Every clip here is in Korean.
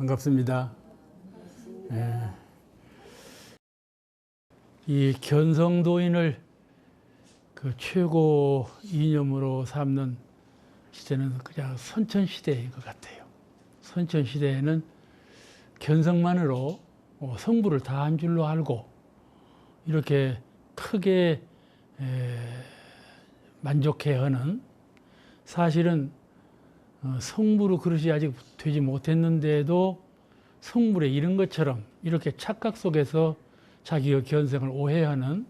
반갑습니다. 이 견성도인을 그 최고 이념으로 삼는 시대는 그냥 선천시대인 것 같아요. 선천시대에는 견성만으로 성부를 다 한 줄로 알고 이렇게 크게 만족해하는, 사실은 성부로 그릇이 아직 되지 못했는데도 성물에 이른 것처럼 이렇게 착각 속에서 자기의 견성을 오해하는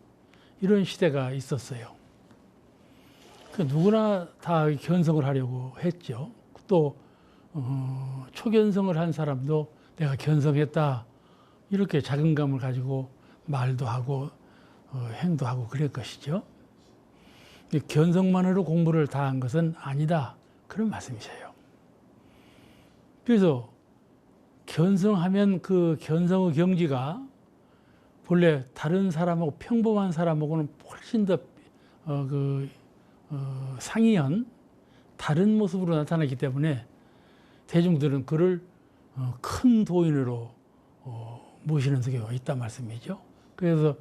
이런 시대가 있었어요. 누구나 다 견성을 하려고 했죠. 또 초견성을 한 사람도 내가 견성했다 이렇게 자긍감을 가지고 말도 하고 행동하고 그럴 것이죠. 견성만으로 공부를 다 한 것은 아니다, 그런 말씀이세요. 그래서 견성하면 그 견성의 경지가 본래 다른 사람하고 평범한 사람하고는 훨씬 더 상이한 다른 모습으로 나타나기 때문에 대중들은 그를 큰 도인으로 모시는 경우가 있단 말씀이죠. 그래서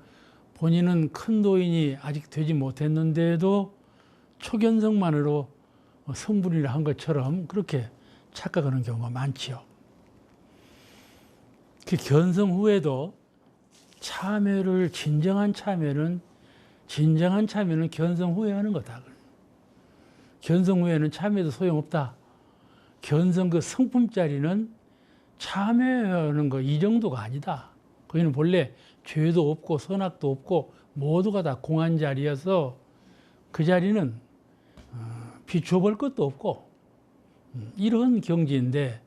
본인은 큰 도인이 아직 되지 못했는데도 초견성만으로 성불이라 한 것처럼 그렇게 착각하는 경우가 많지요. 그 견성 후에도 참회를, 진정한 참회는 견성 후에 하는 거다. 견성 후에는 참회도 소용없다. 견성 그 성품짜리는 참회하는 거 이 정도가 아니다. 거기는 본래 죄도 없고 선악도 없고 모두가 다 공한 자리여서 그 자리는 비추어 볼 것도 없고 이런 경지인데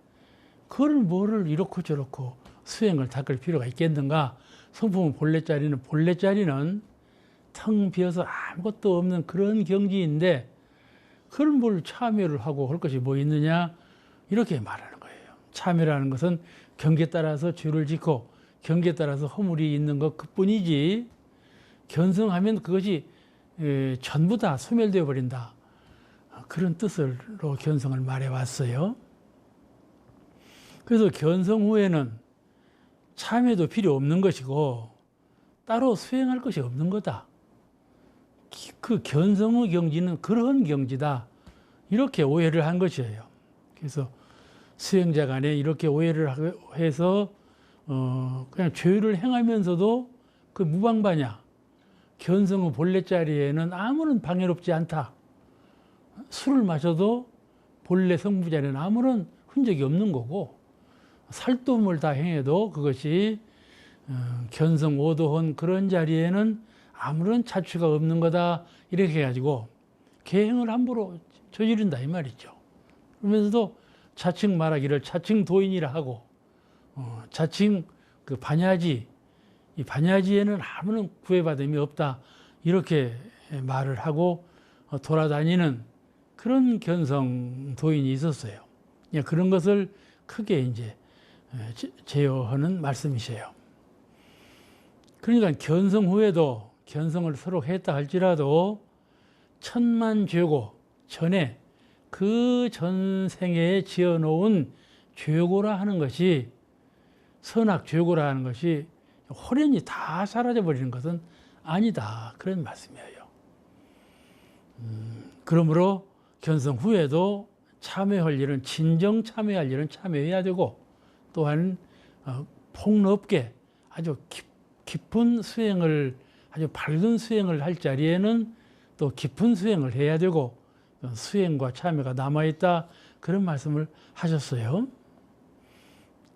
그걸 뭐를 이렇고 저렇고 수행을 닦을 필요가 있겠는가. 성품은 본래 자리는 텅 비어서 아무것도 없는 그런 경지인데 그걸 뭘 참여를 하고 할 것이 뭐 있느냐, 이렇게 말하는 거예요. 참여라는 것은 경계에 따라서 죄를 짓고 경계에 따라서 허물이 있는 것 그뿐이지, 견성하면 그것이 전부 다 소멸되어 버린다, 그런 뜻으로 견성을 말해왔어요. 그래서 견성 후에는 참회도 필요 없는 것이고 따로 수행할 것이 없는 거다. 그 견성의 경지는 그런 경지다, 이렇게 오해를 한 것이에요. 그래서 수행자 간에 이렇게 오해를 해서 그냥 죄를 행하면서도 그 무방반야, 견성의 본래 자리에는 아무런 방해롭지 않다. 술을 마셔도 본래 성부 자리에는 아무런 흔적이 없는 거고, 살도움을 다 행해도 그것이 견성 오도한 그런 자리에는 아무런 자취가 없는 거다, 이렇게 해가지고 계행을 함부로 저지른다 이 말이죠. 그러면서도 자칭 말하기를 자칭 도인이라 하고 자칭 그 반야지, 이 반야지에는 아무런 구애받음이 없다, 이렇게 말을 하고 돌아다니는 그런 견성 도인이 있었어요. 그런 것을 크게 이제 제어하는 말씀이세요. 그러니까 견성 후에도 견성을 서로 했다 할지라도 천만 죄고 전에 그 전생에 지어놓은 죄고라 하는 것이, 선악 죄고라 하는 것이 호련히 다 사라져버리는 것은 아니다, 그런 말씀이에요. 그러므로 견성 후에도 참회할 일은, 진정 참회할 일은 참회해야 되고, 또한 폭넓게 아주 깊은 수행을, 아주 밝은 수행을 할 자리에는 또 깊은 수행을 해야 되고, 수행과 참회가 남아있다, 그런 말씀을 하셨어요.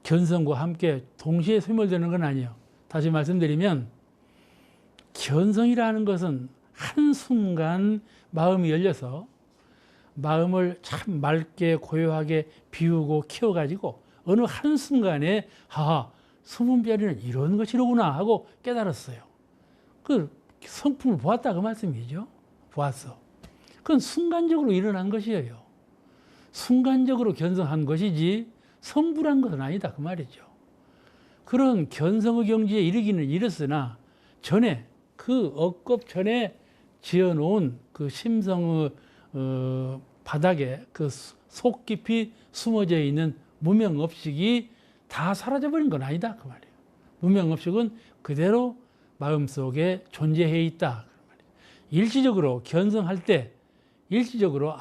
견성과 함께 동시에 소멸되는 건 아니에요. 다시 말씀드리면 견성이라는 것은 한순간 마음이 열려서 마음을 참 맑게 고요하게 비우고 키워가지고 어느 한순간에 수문별이는 이런 것이로구나 하고 깨달았어요. 그 성품을 보았다, 그 말씀이죠. 보았어. 그건 순간적으로 일어난 것이에요. 순간적으로 견성한 것이지 성불한 것은 아니다, 그 말이죠. 그런 견성의 경지에 이르기는 이르으나 전에 그 억겁 전에 지어놓은 그 심성의 바닥에 그 속 깊이 숨어져 있는 무명업식이 다 사라져버린 건 아니다 그 말이에요. 무명업식은 그대로 마음속에 존재해 있다 그 말이에요. 일시적으로 견성할 때 일시적으로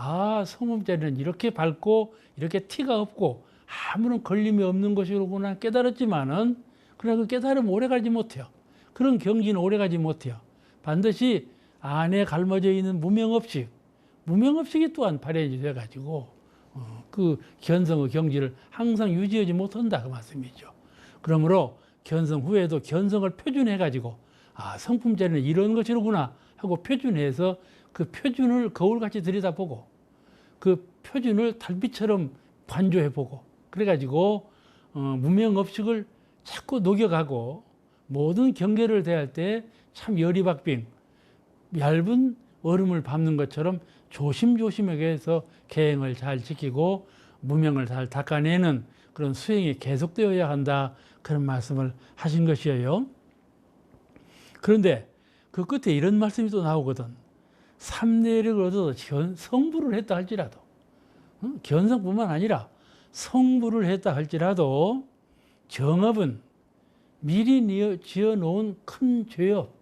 성품자리는 이렇게 밝고 이렇게 티가 없고 아무런 걸림이 없는 것이로구나 깨달았지만은 그러나 그 깨달음 오래 가지 못해요. 그런 경지는 오래 가지 못해요. 반드시 안에 갈머져 있는 무명업식이 또한 발현이 돼가지고 그 견성의 경지를 항상 유지하지 못한다 그 말씀이죠. 그러므로 견성 후에도 견성을 표준해가지고 성품자리는 이런 것이로구나 하고 표준해서 그 표준을 거울같이 들여다보고 그 표준을 달빛처럼 관조해보고 그래가지고 무명업식을 자꾸 녹여가고 모든 경계를 대할 때 참 열이박빙 얇은 얼음을 밟는 것처럼 조심조심하게 해서 계행을 잘 지키고 무명을 잘 닦아내는 그런 수행이 계속되어야 한다 그런 말씀을 하신 것이에요. 그런데 그 끝에 이런 말씀이 또 나오거든. 삼내력을 얻어서 성불을 했다 할지라도 견성뿐만 아니라 성불을 했다 할지라도 정업은 미리 지어놓은 큰 죄업,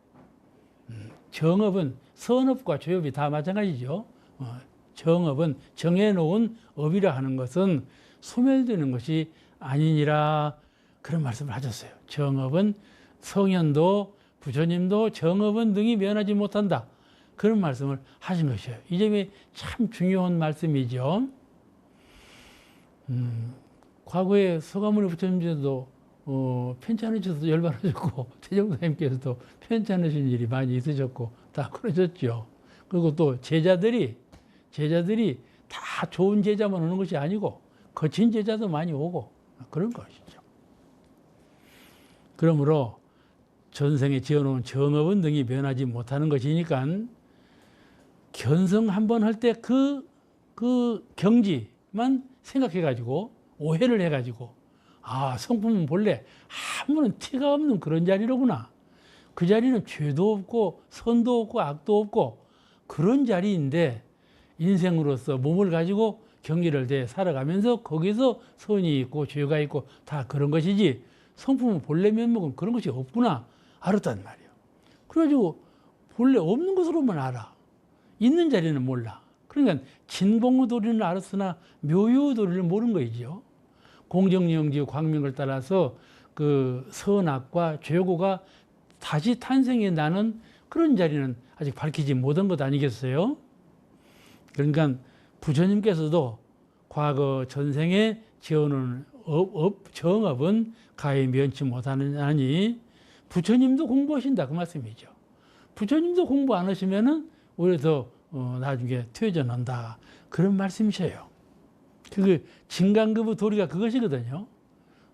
정업은 선업과 죄업이 다 마찬가지죠. 정업은 정해놓은 업이라 하는 것은 소멸되는 것이 아니니라 그런 말씀을 하셨어요. 정업은 성현도 부처님도 정업은 능히 면하지 못한다. 그런 말씀을 하신 것이에요. 이 점이 참 중요한 말씀이죠. 과거에 서가모니 부처님께서도 편찮으셔서 열반하셨고 태정사님께서도 편찮으신 일이 많이 있으셨고 다 그러셨죠. 그리고 또 제자들이 다 좋은 제자만 오는 것이 아니고 거친 제자도 많이 오고 그런 것이죠. 그러므로 전생에 지어놓은 정업은 능히 면하지 못하는 것이니까 견성 한번 할 때 그 경지만 생각해가지고 오해를 해가지고 성품은 본래 아무런 티가 없는 그런 자리로구나. 그 자리는 죄도 없고 선도 없고 악도 없고 그런 자리인데 인생으로서 몸을 가지고 경기를 대 살아가면서 거기서 선이 있고 죄가 있고 다 그런 것이지 성품은 본래 면목은 그런 것이 없구나 알았단 말이에요. 그래가지고 본래 없는 것으로만 알아. 있는 자리는 몰라. 그러니까 진공의 도리는 알았으나 묘유의 도리를 모르는 거이죠. 공정영지 광명을 따라서 그 선악과 죄고가 다시 탄생해 나는 그런 자리는 아직 밝히지 못한 것 아니겠어요? 그러니까 부처님께서도 과거 전생에 지어놓은 정업은 가히 면치 못하느니 부처님도 공부하신다 그 말씀이죠. 부처님도 공부 안 하시면은 오히려 더 나중에 퇴전한다 그런 말씀이셔요. 그 진간급의 도리가 그것이거든요.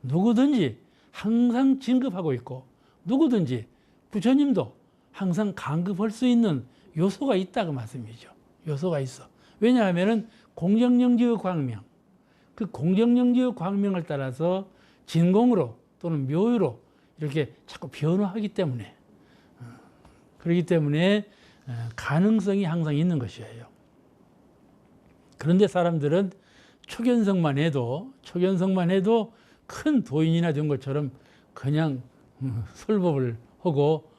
누구든지 항상 진급하고 있고 누구든지 부처님도 항상 간급할 수 있는 요소가 있다 그 말씀이죠. 요소가 있어. 왜냐하면은 공정영지의 광명, 그 공정영지의 광명을 따라서 진공으로 또는 묘유로 이렇게 자꾸 변화하기 때문에 그렇기 때문에 가능성이 항상 있는 것이에요. 그런데 사람들은 초견성만 해도 큰 도인이나 된 것처럼 그냥 설법을 하고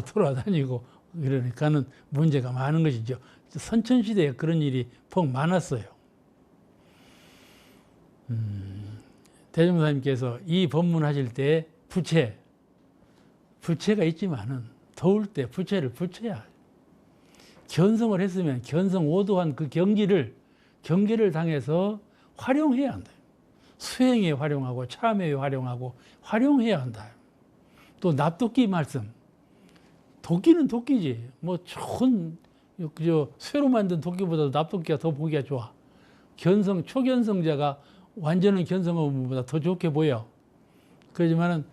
돌아다니고 그러니까는 문제가 많은 것이죠. 선천시대에 그런 일이 퍽 많았어요. 대종사님께서 이 법문하실 때 부채가 있지만은 더울 때 부채를 붙여야 견성을 했으면 견성 오도한 그 경계를 당해서 활용해야 한다. 수행에 활용하고 참회에 활용하고 활용해야 한다. 또 납도끼 말씀. 도끼는 도끼지. 뭐 좋은 쇠로 만든 도끼보다 납도끼가 더 보기가 좋아. 초견성자가 완전한 견성업보다 더 좋게 보여. 그렇지만은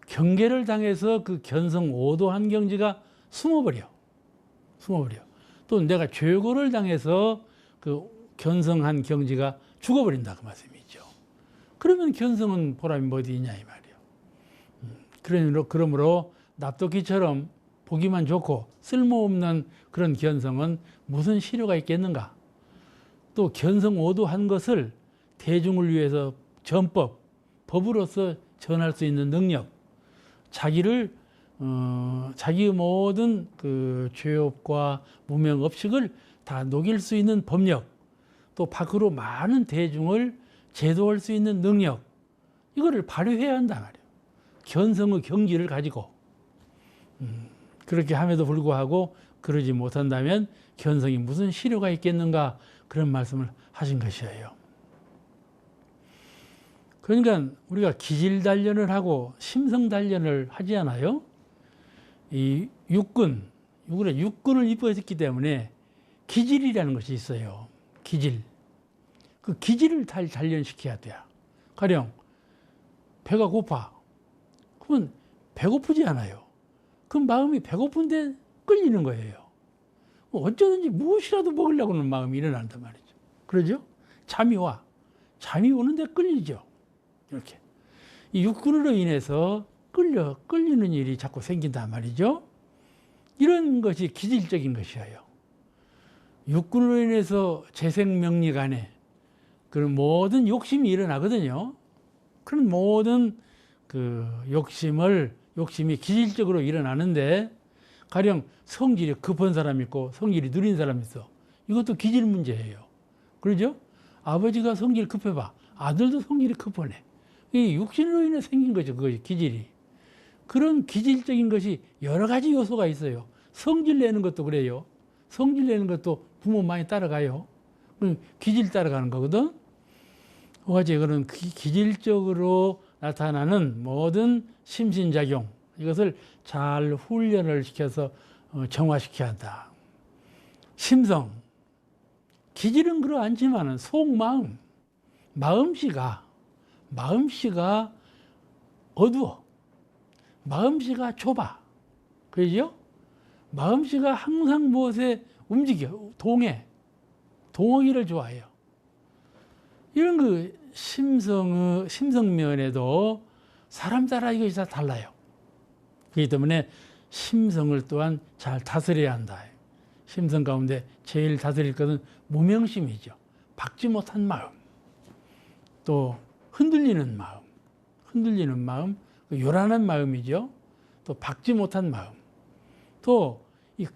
경계를 당해서 그 견성 오도한 경지가 숨어버려. 또 내가 죄고를 당해서 그 견성한 경지가 죽어버린다 그 말씀이죠. 그러면 견성은 보람이 어디 있냐 이 말이에요. 그러므로 납도끼처럼 보기만 좋고 쓸모없는 그런 견성은 무슨 실효가 있겠는가. 또 견성 오도한 것을 대중을 위해서 전법 법으로서 전할 수 있는 능력, 자기를 자기의 모든 그 죄업과 무명업식을 다 녹일 수 있는 법력, 또 밖으로 많은 대중을 제도할 수 있는 능력, 이거를 발휘해야 한단 말이에요. 견성의 경지를 가지고. 그렇게 함에도 불구하고 그러지 못한다면 견성이 무슨 실효가 있겠는가, 그런 말씀을 하신 것이에요. 그러니까 우리가 기질 단련을 하고 심성 단련을 하지 않아요? 이 육군을 입어했기 때문에 기질이라는 것이 있어요. 기질. 그 기질을 단련시켜야 돼요. 가령 배가 고파. 그러면 배고프지 않아요. 그 마음이 배고픈데 끌리는 거예요. 어쩌든지 무엇이라도 먹으려고 하는 마음이 일어난단 말이죠. 그러죠? 잠이 와. 잠이 오는데 끌리죠. 이렇게. 이 육군으로 인해서 끌리는 일이 자꾸 생긴단 말이죠. 이런 것이 기질적인 것이에요. 육군으로 인해서 재생명리 간에 그런 모든 욕심이 일어나거든요. 그런 모든 그 욕심이 기질적으로 일어나는데, 가령 성질이 급한 사람이 있고 성질이 느린 사람이 있어. 이것도 기질 문제예요. 그러죠? 아버지가 성질 급해봐. 아들도 성질이 급하네. 이 육신으로 인해 생긴 거죠. 그것이 기질이. 그런 기질적인 것이 여러 가지 요소가 있어요. 성질 내는 것도 그래요. 성질 내는 것도 부모 많이 따라가요. 기질 따라가는 거거든. 어제 그런 기질적으로 나타나는 모든 심신작용, 이것을 잘 훈련을 시켜서 정화시켜야 한다. 심성, 기질은 그러하지만 속마음, 마음씨가 어두워. 마음씨가 좁아. 그러죠? 마음씨가 항상 무엇에 움직여. 동하기를 좋아해요. 이런 그 심성면에도 사람 따라 이것이 다 달라요. 그렇기 때문에 심성을 또한 잘 다스려야 한다. 심성 가운데 제일 다스릴 것은 무명심이죠. 박지 못한 마음, 또 흔들리는 마음, 요란한 마음이죠. 또 박지 못한 마음, 또 이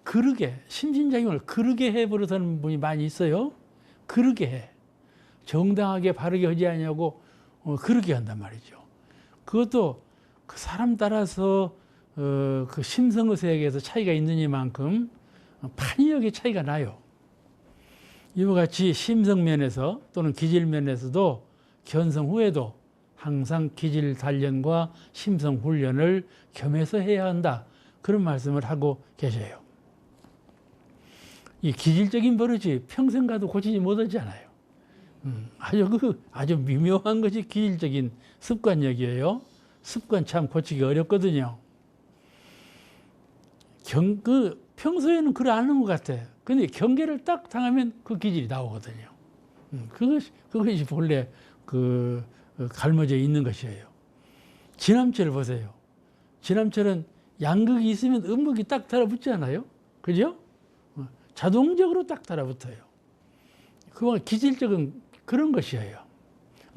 심신작용을 그르게 해버려서는 분이 많이 있어요. 그르게 해. 정당하게 바르게 하지 않냐고 그르게 한단 말이죠. 그것도 그 사람 따라서 그 심성의 세계에서 차이가 있느니만큼 판이력의 차이가 나요. 이와 같이 심성면에서 또는 기질면에서도 견성 후에도 항상 기질 단련과 심성 훈련을 겸해서 해야 한다. 그런 말씀을 하고 계셔요. 이 기질적인 버릇이 평생 가도 고치지 못하잖아요. 아주 미묘한 것이 기질적인 습관력이에요. 습관 참 고치기 어렵거든요. 평소에는 그래 않는 것 같아. 근데 경계를 딱 당하면 그 기질이 나오거든요. 그것이 본래 갈무져 있는 것이에요. 진암철을 보세요. 진암철은 양극이 있으면 음극이 딱 달라붙잖아요. 그죠? 자동적으로 딱 달라붙어요. 그건 기질적인 그런 것이에요.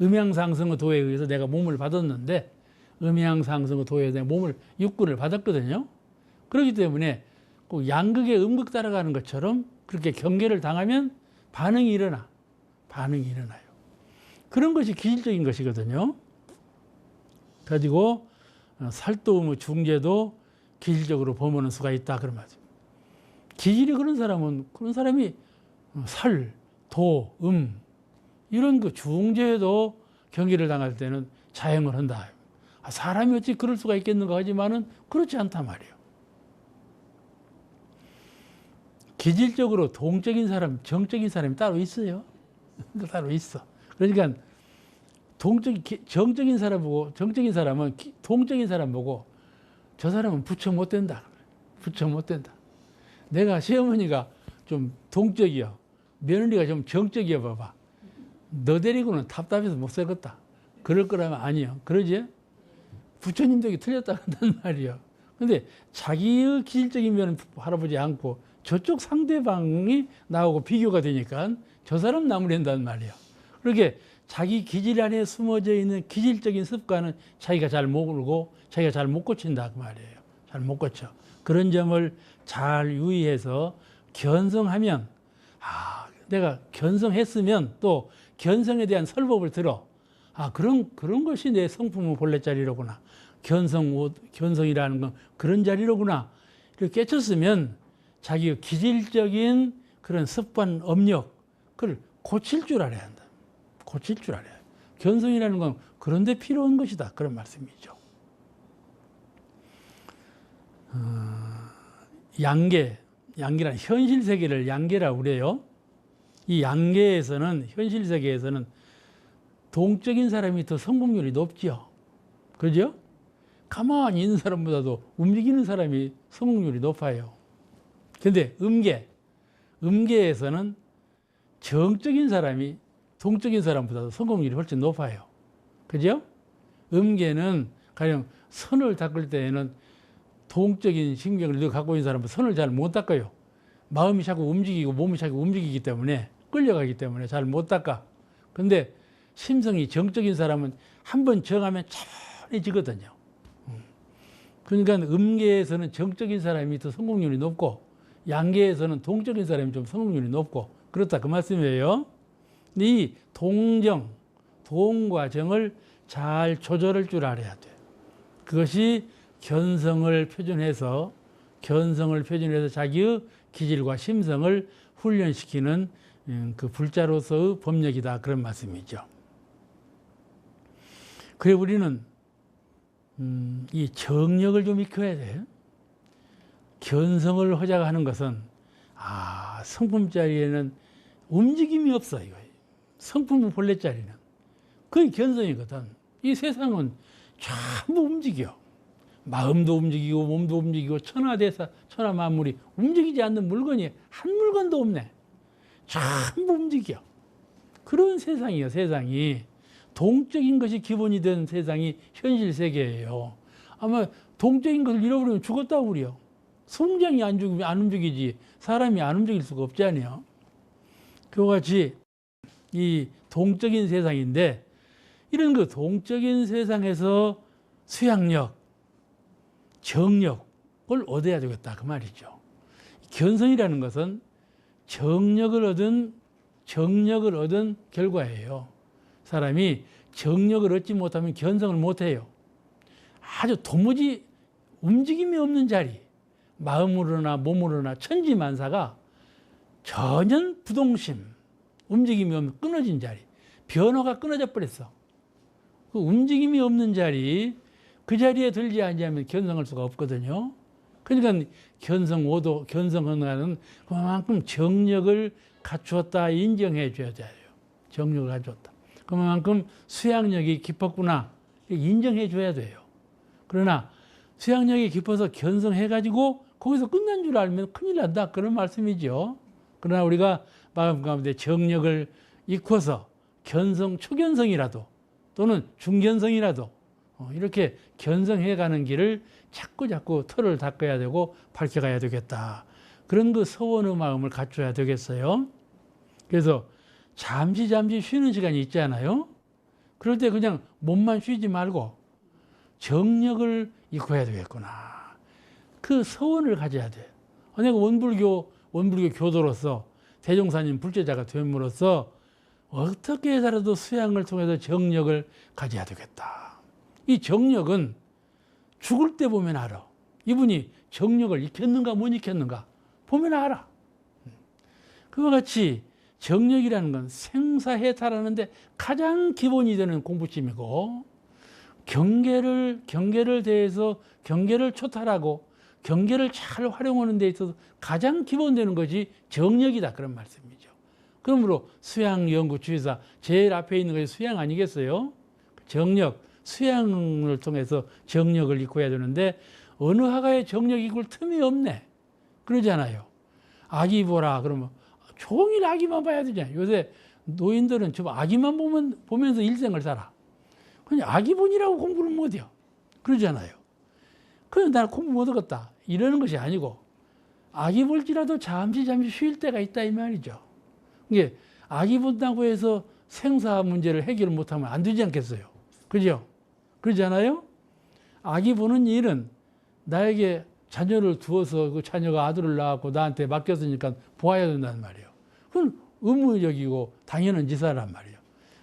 음양상승의 도에 의해서 내가 몸을 받았는데, 음양상승의 도에 의해서 내가 육군을 받았거든요. 그렇기 때문에 꼭 양극의 음극 따라가는 것처럼 그렇게 경계를 당하면 반응이 일어나요. 그런 것이 기질적인 것이거든요. 가지고 살도음의 중재도 기질적으로 범하는 수가 있다, 그런 말이죠. 기질이 그런 사람이 살, 도, 이런 그 중재도 경계를 당할 때는 자행을 한다. 사람이 어찌 그럴 수가 있겠는가 하지만은 그렇지 않단 말이에요. 기질적으로 동적인 사람, 정적인 사람이 따로 있어요. 따로 있어. 그러니까 정적인 사람 보고, 정적인 사람은 동적인 사람 보고, 저 사람은 부처 못 된다. 내가 시어머니가 좀 동적이야. 며느리가 좀 정적이야 봐봐. 너 데리고는 답답해서 못 살겠다. 그럴 거라면 아니요. 그러지? 부처님도 틀렸다 한단 말이야. 근데 자기의 기질적인 면은 바라보지 않고 저쪽 상대방이 나오고 비교가 되니까 저 사람 나무랜다는 말이야. 그렇게 자기 기질 안에 숨어져 있는 기질적인 습관은 자기가 잘 모르고 자기가 잘 못 고친다 그 말이에요. 잘 못 고쳐. 그런 점을 잘 유의해서 견성하면 내가 견성했으면 또 견성에 대한 설법을 들어. 그런 것이 내 성품의 본래 자리로구나. 견성이라는 건 그런 자리로구나. 이렇게 깨쳤으면 자기의 기질적인 그런 습관, 업력, 그걸 고칠 줄 알아야 한다. 고칠 줄 알아야 해요. 견성이라는 건 그런 데 필요한 것이다. 그런 말씀이죠. 양계란 현실 세계를 양계라고 그래요. 이 양계에서는, 현실 세계에서는 동적인 사람이 더 성공률이 높죠. 그죠? 가만히 있는 사람보다도 움직이는 사람이 성공률이 높아요. 근데 음계에서는 정적인 사람이 동적인 사람보다도 성공률이 훨씬 높아요. 그죠? 음계는 가령 선을 닦을 때에는 동적인 신경을 갖고 있는 사람은 선을 잘 못 닦아요. 마음이 자꾸 움직이고 몸이 자꾸 움직이기 때문에, 끌려가기 때문에 잘 못 닦아. 근데 심성이 정적인 사람은 한번 정하면 차분해지거든요. 그러니까 음계에서는 정적인 사람이 더 성공률이 높고, 양계에서는 동적인 사람이 좀 성공률이 높고, 그렇다 그 말씀이에요. 이 동과 정을 잘 조절할 줄 알아야 돼. 그것이 견성을 표준해서 자기의 기질과 심성을 훈련시키는 그 불자로서의 법력이다. 그런 말씀이죠. 그래 우리는 이 정력을 좀 익혀야 돼. 견성을 하자고 하는 것은 성품 자리에는 움직임이 없어. 이거 성품의 본래 자리는 그게 견성이거든. 이 세상은 전부 움직여. 마음도 움직이고 몸도 움직이고 천하대사 천하만물이 움직이지 않는 물건이 한 물건도 없네. 전부 움직여. 그런 세상이에요. 세상이 동적인 것이 기본이 된 세상이 현실 세계예요. 아마 동적인 것을 잃어버리면 죽었다고 그래요. 성장이 안 움직이지 사람이 안 움직일 수가 없잖아요. 그와 같이 이 동적인 세상인데, 이런 그 동적인 세상에서 수양력, 정력을 얻어야 되겠다 그 말이죠. 견성이라는 것은 정력을 얻은 결과예요. 사람이 정력을 얻지 못하면 견성을 못해요. 아주 도무지 움직임이 없는 자리, 마음으로나 몸으로나 천지만사가 전혀 부동심, 움직임이 없는 끊어진 자리, 변화가 끊어져 버렸어. 그 움직임이 없는 자리, 그 자리에 들지 않으면 견성할 수가 없거든요. 그러니까 견성하는 그만큼 정력을 갖추었다 인정해 줘야 돼요. 정력을 갖추었다. 그만큼 수양력이 깊었구나 인정해 줘야 돼요. 그러나 수양력이 깊어서 견성해가지고 거기서 끝난 줄 알면 큰일 난다 그런 말씀이죠. 그러나 우리가 마음 가운데 정력을 익혀서 초견성이라도 또는 중견성이라도 이렇게 견성해가는 길을 자꾸 털을 닦아야 되고 밝혀가야 되겠다. 그런 그 서원의 마음을 갖춰야 되겠어요. 그래서 잠시 쉬는 시간이 있잖아요. 그럴 때 그냥 몸만 쉬지 말고 정력을 익혀야 되겠구나. 그 서원을 가져야 돼. 내가 원불교 교도로서 대종사님 불제자가 됨으로써 어떻게 해서라도 수양을 통해서 정력을 가져야 되겠다. 이 정력은 죽을 때 보면 알아. 이분이 정력을 익혔는가 못 익혔는가 보면 알아. 그와 같이 정력이라는 건 생사해탈하는데 가장 기본이 되는 공부심이고, 경계를 대해서 경계를 초탈하고 경계를 잘 활용하는 데 있어서 가장 기본되는 것이 정력이다 그런 말씀이죠. 그러므로 수양연구주의사 제일 앞에 있는 것이 수양 아니겠어요? 정력, 수양을 통해서 정력을 익혀야 되는데 어느 하가에 정력 익힐 틈이 없네. 그러잖아요. 아기 보라 그러면 종일 아기만 봐야 되잖아요. 요새 노인들은 좀 아기만 보면서 일생을 살아. 그냥 아기 보니라고 공부를 못해요. 그러잖아요. 그래서 나는 공부 못하겠다 이러는 것이 아니고, 아기 볼지라도 잠시 쉴 때가 있다 이 말이죠. 이게 아기 본다고 해서 생사 문제를 해결 못하면 안 되지 않겠어요? 그죠? 그러지 않아요? 악이 보는 일은 나에게 자녀를 두어서 그 자녀가 아들을 낳았고 나한테 맡겼으니까 보아야 된다는 말이에요. 그건 의무적이고 당연한 지사란 말이에요.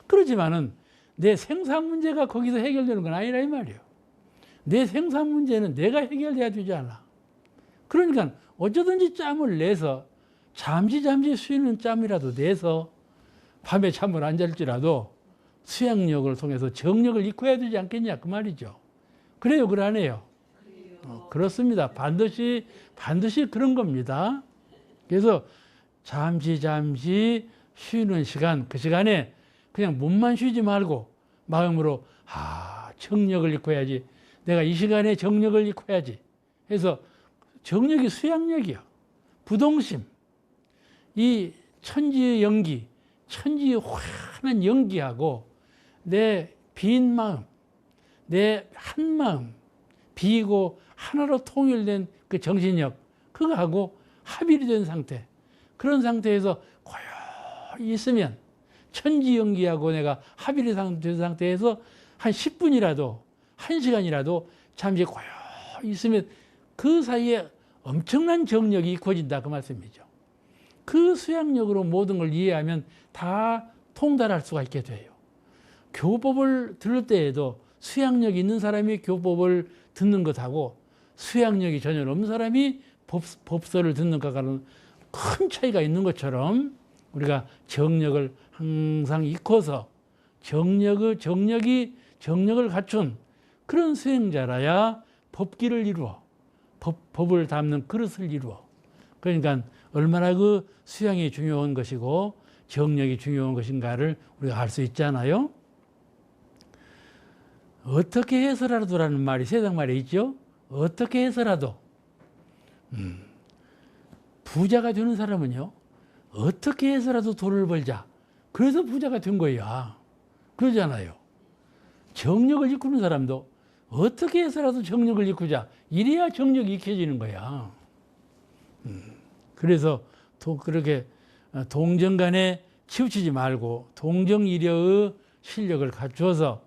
그렇지만은 내 생산 문제가 거기서 해결되는 건 아니라 이 말이에요. 내 생산 문제는 내가 해결해야 되지 않아. 그러니까 어쩌든지 짬을 내서 잠시 쉬는 짬이라도 내서 밤에 잠을 안 잘지라도 수양력을 통해서 정력을 이끌어야 되지 않겠냐 그 말이죠. 그래요, 그러네요. 그렇습니다. 반드시 그런 겁니다. 그래서 잠시 쉬는 시간, 그 시간에 그냥 몸만 쉬지 말고 마음으로 정력을 이끌어야지. 내가 이 시간에 정력을 이끌어야지. 해서 정력이 수양력이야. 부동심. 이 천지의 연기, 천지의 환한 연기하고 내 빈 마음, 내 한 마음, 비고 하나로 통일된 그 정신력, 그거하고 합일이 된 상태. 그런 상태에서 고요히 있으면 천지연기하고 내가 합일이 된 상태에서 한 10분이라도, 1시간이라도 잠시 고요히 있으면 그 사이에 엄청난 정력이 이루어진다 그 말씀이죠. 그 수양력으로 모든 걸 이해하면 다 통달할 수가 있게 돼요. 교법을 들을 때에도 수양력이 있는 사람이 교법을 듣는 것하고 수양력이 전혀 없는 사람이 법설을 듣는 것과는 큰 차이가 있는 것처럼 우리가 정력을 항상 익혀서 정력을 갖춘 그런 수행자라야 법기를 이루어 법을 담는 그릇을 이루어. 그러니까 얼마나 그 수양이 중요한 것이고 정력이 중요한 것인가를 우리가 알 수 있잖아요. 어떻게 해서라도라는 말이 세상 말에 있죠. 어떻게 해서라도 부자가 되는 사람은요, 어떻게 해서라도 돈을 벌자. 그래서 부자가 된 거야. 그러잖아요. 정력을 이끄는 사람도 어떻게 해서라도 정력을 이끄자. 이래야 정력이 익혀지는 거야. 그래서 그렇게 동정간에 치우치지 말고 동정이려의 실력을 갖추어서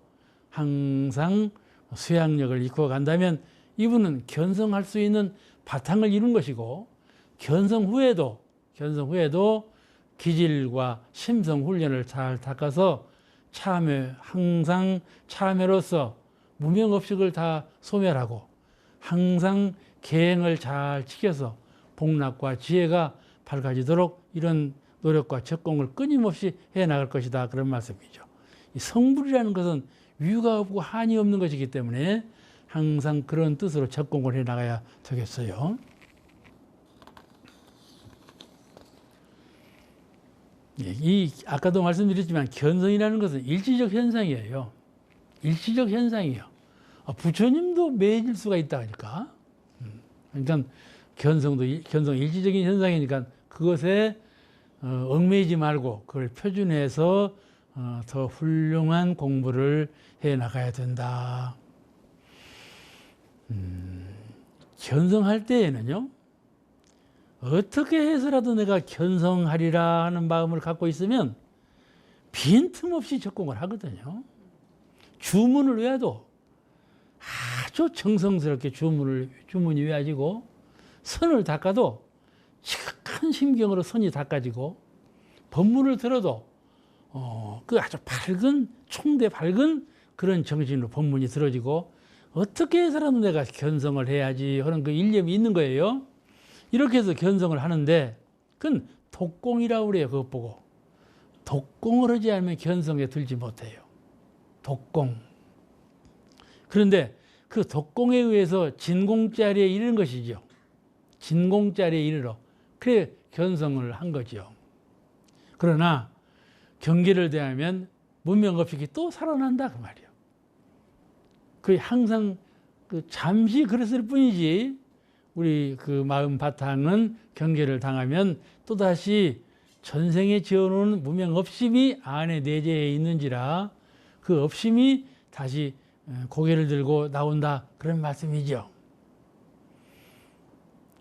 항상 수양력을 이끌어 간다면 이분은 견성할 수 있는 바탕을 이룬 것이고 견성 후에도 기질과 심성 훈련을 잘 닦아서 항상 참회로서 무명업식을 다 소멸하고 항상 계행을 잘 지켜서 복락과 지혜가 밝아지도록 이런 노력과 적공을 끊임없이 해나갈 것이다 그런 말씀이죠. 이 성불이라는 것은 위가 없고 한이 없는 것이기 때문에 항상 그런 뜻으로 적공을 해나가야 되겠어요. 아까도 말씀드렸지만 견성이라는 것은 일시적 현상이에요. 일시적 현상이에요. 부처님도 매일 수가 있다니까. 그러니까 견성 일시적인 현상이니까 그것에 얽매이지 말고 그걸 표준해서 더 훌륭한 공부를 해 나가야 된다. 견성할 때에는요, 어떻게 해서라도 내가 견성하리라 하는 마음을 갖고 있으면 빈틈없이 적공을 하거든요. 주문을 외워도 아주 정성스럽게 주문이 외워지고, 선을 닦아도 지극한 심경으로 선이 닦아지고, 법문을 들어도 그 아주 총대 밝은 그런 정신으로 법문이 들어지고, 어떻게 해서라도 내가 견성을 해야지 하는 그 일념이 있는 거예요. 이렇게 해서 견성을 하는데, 그건 독공이라고 그래요. 그것 보고. 독공을 하지 않으면 견성에 들지 못해요. 독공. 그런데 그 독공에 의해서 진공자리에 이르는 것이죠. 진공자리에 이르러. 그래 견성을 한 거죠. 그러나 경계를 대하면 문명업식이 또 살아난다 그 말이에요. 그 항상 잠시 그랬을 뿐이지 우리 그 마음 바탕은 경계를 당하면 또다시 전생에 지어놓은 무명업심이 안에 내재해 있는지라 그 업심이 다시 고개를 들고 나온다 그런 말씀이죠.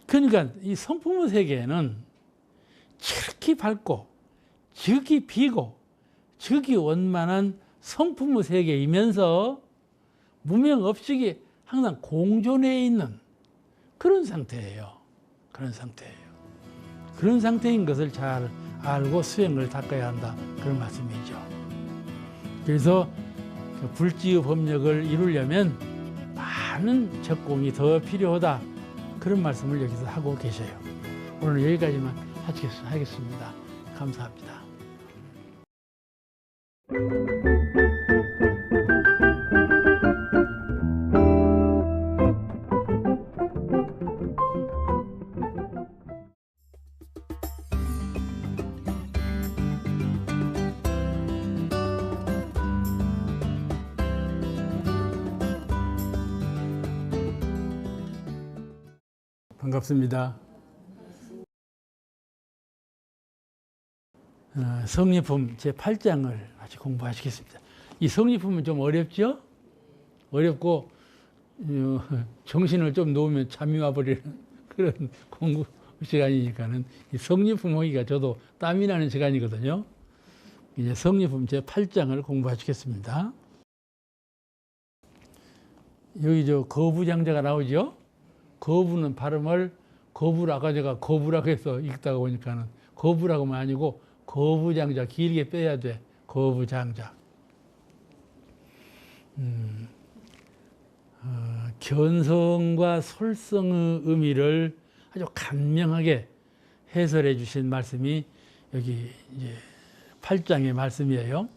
그러니까 이 성품의 세계에는 지극히 밝고 지극히 비고 즉이 원만한 성품의 세계이면서 무명업식이 항상 공존해 있는 그런 상태예요. 그런 상태예요. 그런 상태인 것을 잘 알고 수행을 닦아야 한다. 그런 말씀이죠. 그래서 불지의 법력을 이루려면 많은 적공이 더 필요하다. 그런 말씀을 여기서 하고 계셔요. 오늘 여기까지만 하겠습니다. 감사합니다. 반갑습니다. 성리품 제8장을 같이 공부하시겠습니다. 이 성리품은 좀 어렵죠? 어렵고 정신을 좀 놓으면 잠이 와버리는 그런 공부 시간이니까는 이 성리품 하기가 저도 땀이 나는 시간이거든요. 이제 성리품 제8장을 공부하시겠습니다. 여기 저 거부장자가 나오죠? 거부는 발음을 거부를 아까 제가 거부라고 해서 읽다가 보니까는 거부라고만 아니고 거부장자 길게 빼야 돼. 거부장자. 견성과 솔성의 의미를 아주 간명하게 해설해 주신 말씀이 여기 이제 8장의 말씀이에요.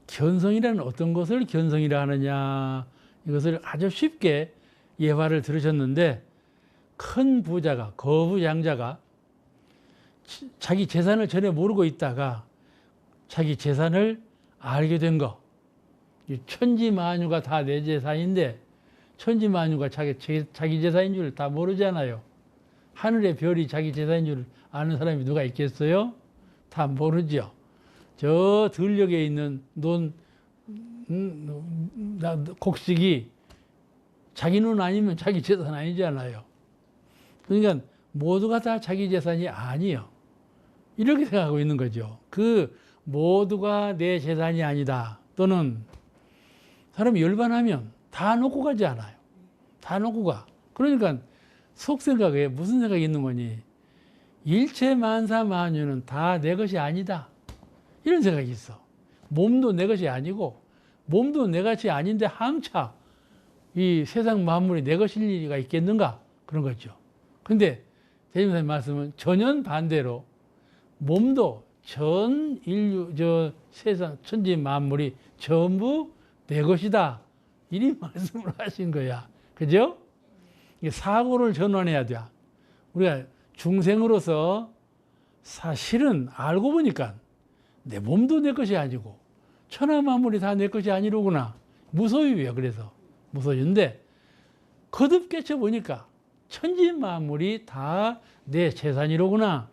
견성이라는 어떤 것을 견성이라 하느냐, 이것을 아주 쉽게 예화를 들으셨는데, 큰 부자가, 거부장자가 자기 재산을 전혀 모르고 있다가 자기 재산을 알게 된 거. 천지만유가 다 내 재산인데 천지만유가 자기 재산인 줄 다 모르잖아요. 하늘의 별이 자기 재산인 줄 아는 사람이 누가 있겠어요? 다 모르죠. 저 들녘에 있는 곡식이 자기 눈 아니면 자기 재산 아니잖아요. 그러니까 모두가 다 자기 재산이 아니요. 이렇게 생각하고 있는 거죠. 그 모두가 내 재산이 아니다. 또는 사람이 열반하면 다 놓고 가지 않아요. 다 놓고 가. 그러니까 속생각에 무슨 생각이 있는 거니? 일체 만사 만유는 다 내 것이 아니다. 이런 생각이 있어. 몸도 내 것이 아니고 몸도 내 것이 아닌데 항차 이 세상 만물이 내 것일 리가 있겠는가? 그런 거죠. 근데 대님사님 말씀은 전혀 반대로 몸도 전 인류, 저 세상 천지 만물이 전부 내 것이다. 이리 말씀을 하신 거야. 그죠? 사고를 전환해야 돼. 우리가 중생으로서 사실은 알고 보니까 내 몸도 내 것이 아니고 천하 만물이 다 내 것이 아니로구나. 무소유예요. 그래서 무소유인데 거듭 깨쳐 보니까 천지 만물이 다 내 재산이로구나.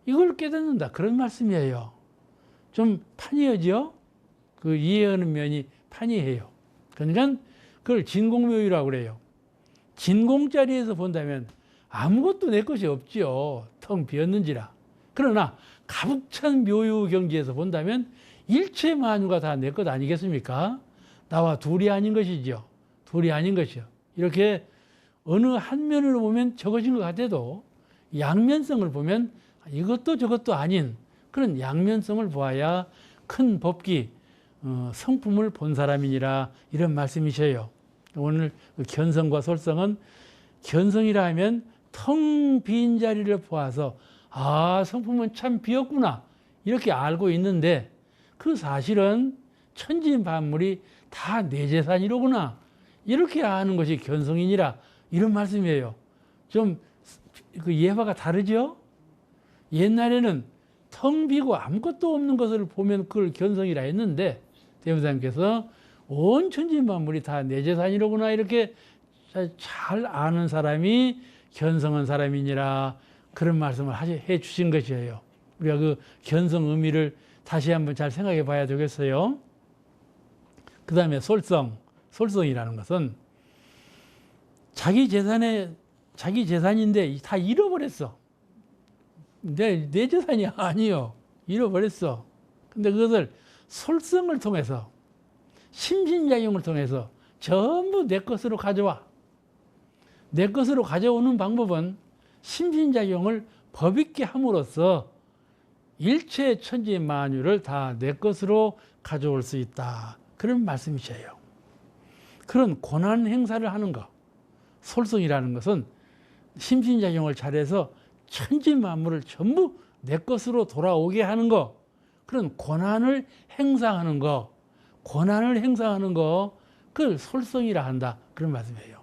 이걸 깨닫는다. 그런 말씀이에요. 좀 판이하죠? 그 이해하는 면이 판이해요. 그러니까 그걸 진공묘유라고 그래요. 진공자리에서 본다면 아무것도 내 것이 없지요. 텅 비었는지라. 그러나 가북찬 묘유 경지에서 본다면 일체 만유가 다 내 것 아니겠습니까? 나와 둘이 아닌 것이죠. 둘이 아닌 것이요. 이렇게 어느 한 면으로 보면 저것인 것 같아도 양면성을 보면 이것도 저것도 아닌 그런 양면성을 보아야 큰 법기, 성품을 본 사람이니라 이런 말씀이셔요. 오늘 견성과 솔성은 견성이라 하면 텅 빈 자리를 보아서 아, 성품은 참 비었구나 이렇게 알고 있는데 그 사실은 천지 만물이 다 내 재산이로구나 이렇게 아는 것이 견성이니라 이런 말씀이에요. 좀 그 예화가 다르죠? 옛날에는 텅 비고 아무것도 없는 것을 보면 그걸 견성이라 했는데 대무사님께서 온 천지 만물이 다 내 재산이로구나 이렇게 잘 아는 사람이 견성한 사람이니라 그런 말씀을 해 주신 것이에요. 우리가 그 견성 의미를 다시 한번 잘 생각해 봐야 되겠어요. 그 다음에 솔성이라는 것은 자기 재산인데 다 잃어버렸어. 내 재산이 아니요. 잃어버렸어. 근데 그것을 솔성을 통해서, 심신작용을 통해서 전부 내 것으로 가져와. 내 것으로 가져오는 방법은 심신작용을 법있게 함으로써 일체 천지 만유를 다 내 것으로 가져올 수 있다. 그런 말씀이셔요. 그런 권한 행사를 하는 것, 솔성이라는 것은 심신작용을 잘해서 천지 만물을 전부 내 것으로 돌아오게 하는 것, 그런 권한을 행사하는 것, 권한을 행사하는 것, 그걸 솔성이라 한다. 그런 말씀이에요.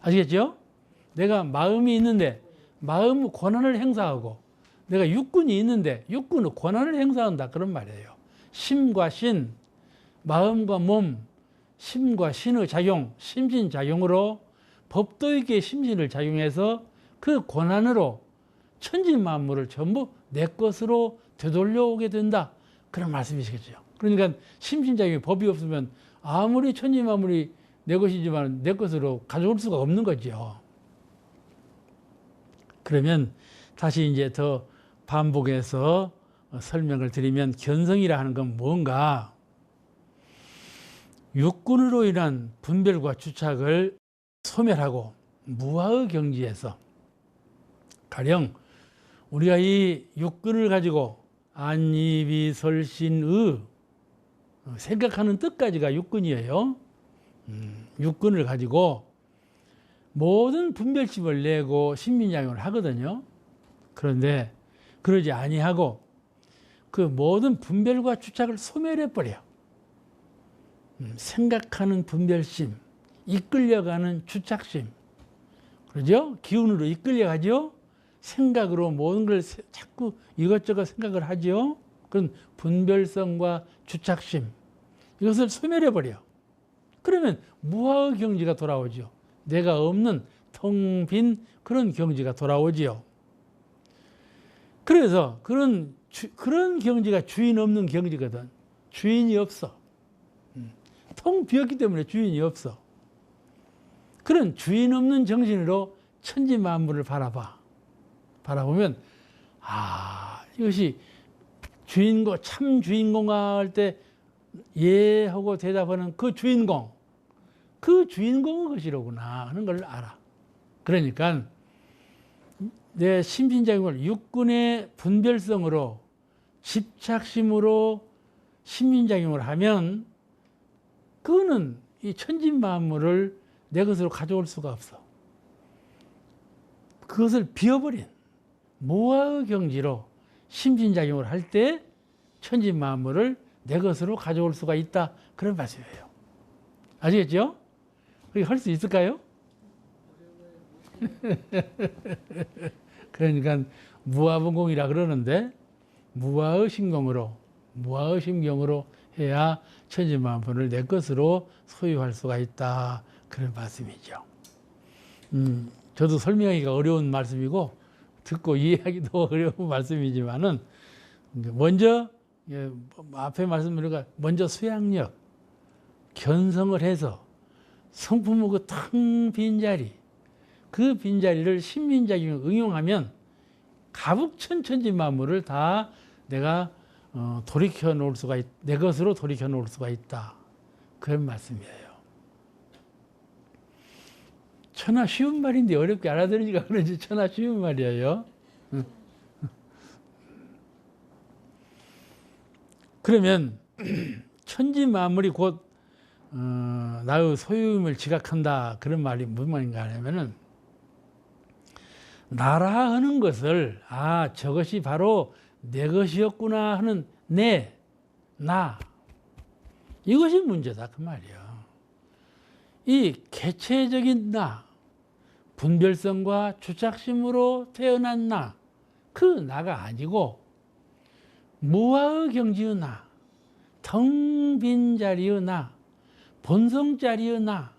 아시겠죠? 내가 마음이 있는데 마음 권한을 행사하고, 내가 육군이 있는데 육군의 권한을 행사한다. 그런 말이에요. 심과 신, 마음과 몸, 심과 신의 작용, 심신작용으로 법도 있게 심신을 작용해서 그 권한으로 천지 만물을 전부 내 것으로 되돌려오게 된다. 그런 말씀이시겠죠. 그러니까 심신작용이 법이 없으면 아무리 천지 만물이 내 것이지만 내 것으로 가져올 수가 없는 거죠. 그러면 다시 이제 더 반복해서 설명을 드리면, 견성이라 하는 건 뭔가? 육군으로 인한 분별과 주착을 소멸하고 무아의 경지에서, 가령 우리가 이 육군을 가지고 안이비설신의 생각하는 뜻까지가 육군이에요. 육군을 가지고 모든 분별심을 내고 신민작용을 하거든요. 그런데 그러지 아니하고 그 모든 분별과 주착을 소멸해 버려. 생각하는 분별심, 이끌려가는 주착심, 그러죠? 기운으로 이끌려가죠. 생각으로 모든 걸 자꾸 이것저것 생각을 하죠. 그런 분별성과 주착심, 이것을 소멸해 버려. 그러면 무아의 경지가 돌아오죠. 내가 없는 텅 빈 그런 경지가 돌아오지요. 그래서 그런 경지가 주인 없는 경지거든. 주인이 없어. 텅 비었기 때문에 주인이 없어. 그런 주인 없는 정신으로 천지 만물을 바라보면, 이것이 주인공, 참 주인공아 할 때 예 하고 대답하는 그 주인공은 것이로구나 하는 걸 알아. 그러니까 내 심신작용을 육군의 분별성으로, 집착심으로 심신작용을 하면 그거는 이 천지 만물을 내 것으로 가져올 수가 없어. 그것을 비워버린 무아의 경지로 심신작용을 할 때 천지 만물을 내 것으로 가져올 수가 있다. 그런 말씀이에요. 아시겠죠? 그게 할 수 있을까요? 그러니까 무아분공이라 그러는데, 무아의 신경으로 해야 천지 만물을 내 것으로 소유할 수가 있다. 그런 말씀이죠. 저도 설명하기가 어려운 말씀이고 듣고 이해하기도 어려운 말씀이지만은, 먼저 앞에 말씀드린 먼저 수양력, 견성을 해서 성품의 그 텅 빈자리, 그 빈자리를 신민작용에 응용하면 가북천천지 만물을 다 내가 돌이켜 놓을 수가 내 것으로 돌이켜 놓을 수가 있다. 그런 말씀이에요. 천하 쉬운 말인데 어렵게 알아들으니까 그런지 천하 쉬운 말이에요. 그러면 천지 만물이 곧 나의 소유임을 지각한다. 그런 말이 무슨 말인가 하면은, 나라 하는 것을 저것이 바로 내 것이었구나 하는 나, 이것이 문제다 그 말이야. 이 개체적인 나, 분별성과 주착심으로 태어난 나, 그 나가 아니고 무아의 경지의 나, 텅 빈 자리의 나, 본성 자리의 나,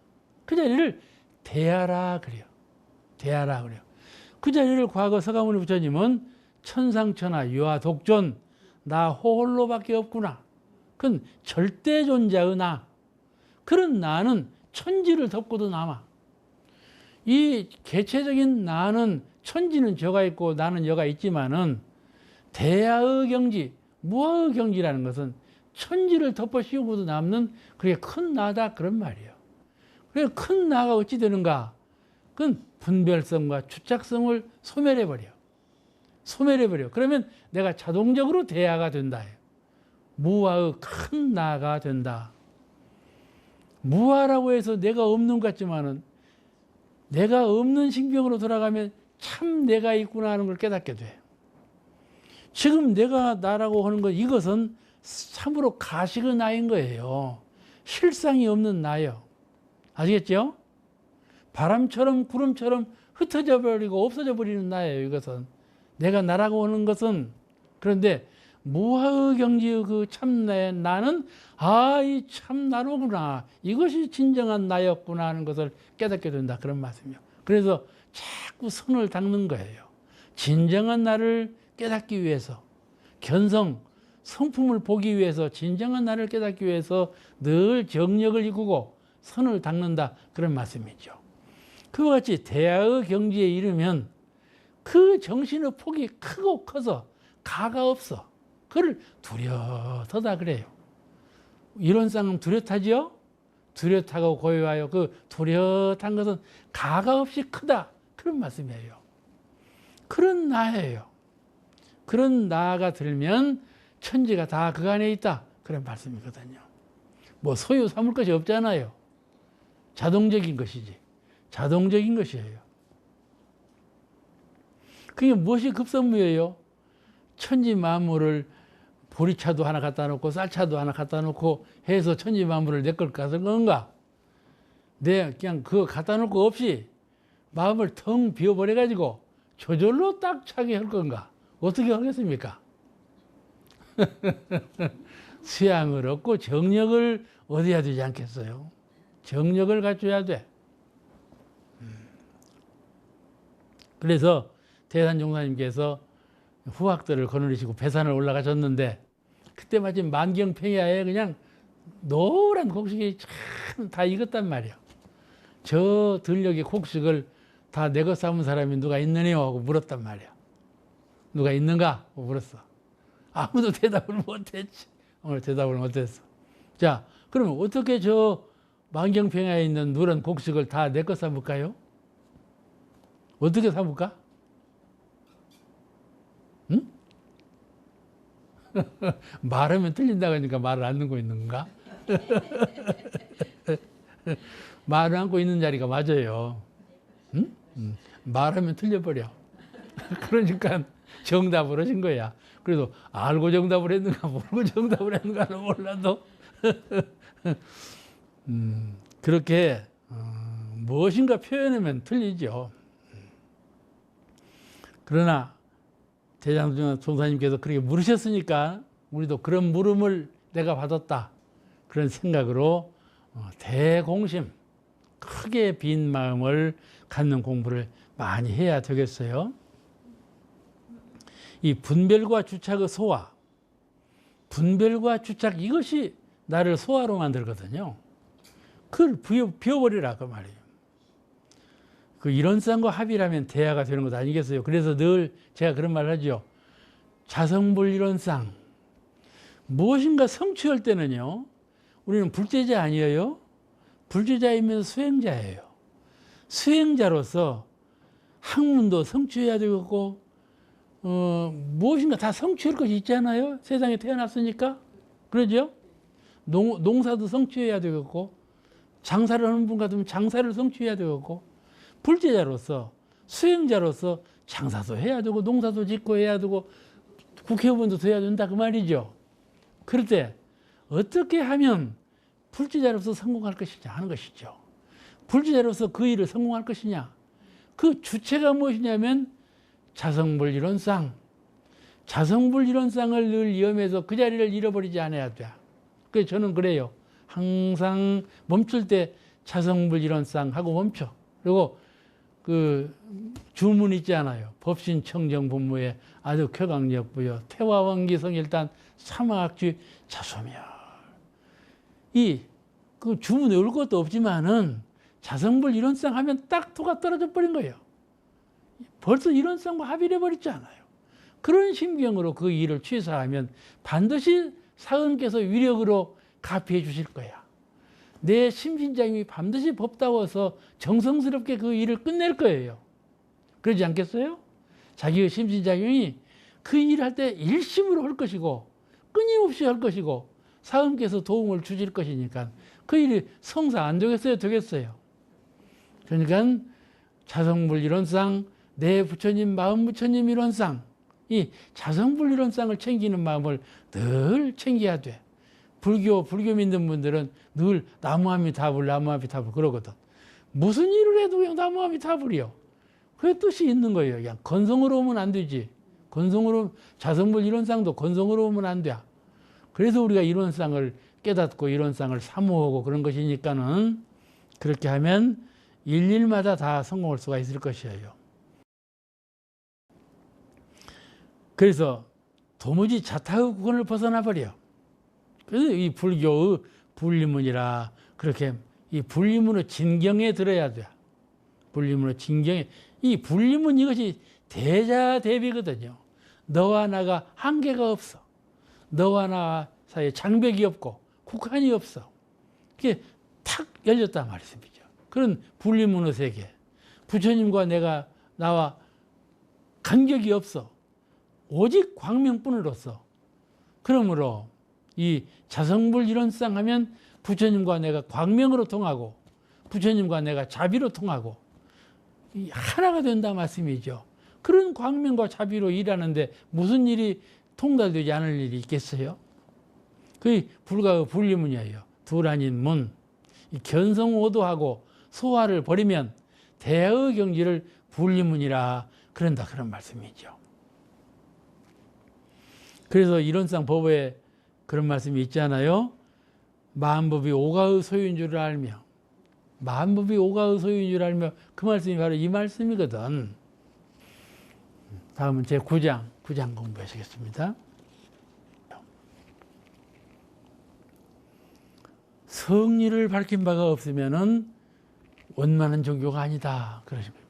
그 자리를 대하라 그래요. 대하라 그래요. 그 자리를 과거 서가모니 부처님은 천상천하 유아 독존 나 홀로밖에 없구나. 그건 절대 존재의 나. 그런 나는 천지를 덮고도 남아. 이 개체적인 나는, 천지는 저가 있고 나는 여가 있지만은 대하의 경지, 무아의 경지라는 것은 천지를 덮어 씌우고도 남는 그게 큰 나다 그런 말이에요. 그래서 큰 나가 어찌 되는가? 그건 분별성과 주착성을 소멸해버려. 소멸해버려. 그러면 내가 자동적으로 대하가 된다. 무아의 큰 나가 된다. 무아라고 해서 내가 없는 것 같지만은 내가 없는 신경으로 돌아가면 참 내가 있구나 하는 걸 깨닫게 돼. 지금 내가 나라고 하는 것 이것은 참으로 가식의 나인 거예요. 실상이 없는 나요. 아시겠죠? 바람처럼 구름처럼 흩어져 버리고 없어져 버리는 나예요. 이것은 내가 나라고 하는 것은. 그런데 무아의 경지의 그 참나의 나는 이 참 나로구나. 이것이 진정한 나였구나 하는 것을 깨닫게 된다. 그런 말씀이요. 그래서 자꾸 선을 닦는 거예요. 진정한 나를 깨닫기 위해서, 견성, 성품을 보기 위해서, 진정한 나를 깨닫기 위해서 늘 정력을 이루고 선을 닦는다. 그런 말씀이죠. 그와 같이 대하의 경지에 이르면 그 정신의 폭이 크고 커서 가가 없어. 그걸 뚜렷하다 그래요. 이런 쌍은 뚜렷하지요? 뚜렷하고 고요하여 그 뚜렷한 것은 가가 없이 크다. 그런 말씀이에요. 그런 나예요. 그런 나가 들면 천지가 다 그 안에 있다. 그런 말씀이거든요. 뭐 소유 삼을 것이 없잖아요. 자동적인 것이지. 자동적인 것이에요. 그게 무엇이 급선무예요? 천지 만물을 보리차도 하나 갖다 놓고 쌀차도 하나 갖다 놓고 해서 천지 만물을 내 걸 갖은 건가? 내 그냥 그거 갖다 놓고 없이 마음을 텅 비워버려 가지고 저절로 딱 차게 할 건가? 어떻게 하겠습니까? 수양을 얻고 정력을 얻어야 되지 않겠어요? 정력을 갖춰야 돼. 그래서 대산종사님께서 후학들을 거느리시고 배산을 올라가셨는데 그때 마침 만경평야에 그냥 노란 곡식이 참 다 익었단 말이야. 저 들녘의 곡식을 다 내 것 삼은 사람이 누가 있느냐 하고 물었단 말이야. 누가 있는가? 하고 물었어. 아무도 대답을 못했지. 오늘 대답을 못했어. 자, 그러면 어떻게 저 만경평야에 있는 누런 곡식을 다 내 것 삼을까요? 어떻게 삼을까? 응? 말하면 틀린다고 하니까 말을 안 듣고 있는 건가? 말을 안고 있는 자리가 맞아요. 응? 말하면 틀려버려. 그러니까 정답을 하신 거야. 그래도 알고 정답을 했는가 모르고 정답을 했는가는 몰라도 그렇게 무엇인가 표현하면 틀리죠. 그러나 대장종사님께서 그렇게 물으셨으니까 우리도 그런 물음을 내가 받았다. 그런 생각으로 대공심, 크게 빈 마음을 갖는 공부를 많이 해야 되겠어요. 이 분별과 주착의 소화, 분별과 주착 이것이 나를 소화로 만들거든요. 그걸 비워버리라 그 말이에요. 그 이론상과 합이라면 대화가 되는 것 아니겠어요? 그래서 늘 제가 그런 말을 하죠. 자성불 이론상 무엇인가 성취할 때는요. 우리는 불제자 아니에요. 불제자이면서 수행자예요. 수행자로서 학문도 성취해야 되고 무엇인가 다 성취할 것이 있잖아요. 세상에 태어났으니까. 그러죠? 농사도 성취해야 되겠고 장사를 하는 분 같으면 장사를 성취해야 되겠고 불제자로서 수행자로서 장사도 해야 되고 농사도 짓고 해야 되고 국회의원도 돼야 된다 그 말이죠. 그럴 때 어떻게 하면 불제자로서 성공할 것이냐 하는 것이죠. 불제자로서 그 일을 성공할 것이냐. 그 주체가 무엇이냐면 자성불 이론상. 자성불 이론상을 늘 위험해서 그 자리를 잃어버리지 않아야 돼. 그래서 저는 그래요. 항상 멈출 때 자성불 이론상 하고 멈춰. 그리고 그 주문 있지 않아요. 법신 청정 분무에 아주 쾌강력 부여 태화원기 성일단 사마학주의 자소멸. 그 주문 외울 것도 없지만은 자성불 이론상 하면 딱 도가 떨어져 버린 거예요. 벌써 이론상과 합의를 해버렸잖아요. 그런 심경으로 그 일을 취사하면 반드시 사은께서 위력으로 갚해 주실 거야. 내 심신장님이 반드시 법다워서 정성스럽게 그 일을 끝낼 거예요. 그러지 않겠어요? 자기의 심신작용이 그 일을 할 때 일심으로 할 것이고 끊임없이 할 것이고 사은께서 도움을 주실 것이니까 그 일이 성사 안 되겠어요? 되겠어요? 그러니까 자성불 이론상 내 부처님 마음 부처님 이론상 이 자성불 이론상을 챙기는 마음을 늘 챙겨야 돼. 불교 믿는 분들은 늘 나무아미타불 그러거든. 무슨 일을 해도 그냥 나무아미타불이요. 그 뜻이 있는 거예요. 그냥 건성으로 오면 안 되지. 건성으로 자성불 이론상도 건성으로 오면 안 돼. 그래서 우리가 이론상을 깨닫고 이론상을 사모하고 그런 것이니까는 그렇게 하면 일일마다 다 성공할 수가 있을 것이에요. 그래서 도무지 자타의 구원을 벗어나 버려. 그래서 이 불교의 불리문이라 그렇게 이 불리문의 진경에 들어야 돼. 불리문의 진경에 이 불리문 이것이 대자대비거든요. 너와 나가 한계가 없어. 너와 나 사이에 장벽이 없고 국한이 없어. 그게 탁 열렸단 말씀이죠. 그런 불리문의 세계. 부처님과 나와 간격이 없어. 오직 광명뿐으로서. 그러므로 이 자성불 이론상 하면 부처님과 내가 광명으로 통하고 부처님과 내가 자비로 통하고 하나가 된다 말씀이죠. 그런 광명과 자비로 일하는데 무슨 일이 통달되지 않을 일이 있겠어요? 그게 불가의 불리문이에요. 둘 아닌 문. 견성오도하고 소화를 버리면 대의 경지를 불리문이라 그런다 그런 말씀이죠. 그래서 이론상 법에 그런 말씀이 있잖아요. 만법이 오가의 소유인 줄 알며 만법이 오가의 소유인 줄 알며 그 말씀이 바로 이 말씀이거든. 다음은 제 9장 공부하시겠습니다. 성리를 밝힌 바가 없으면은 원만한 종교가 아니다. 그러십니다.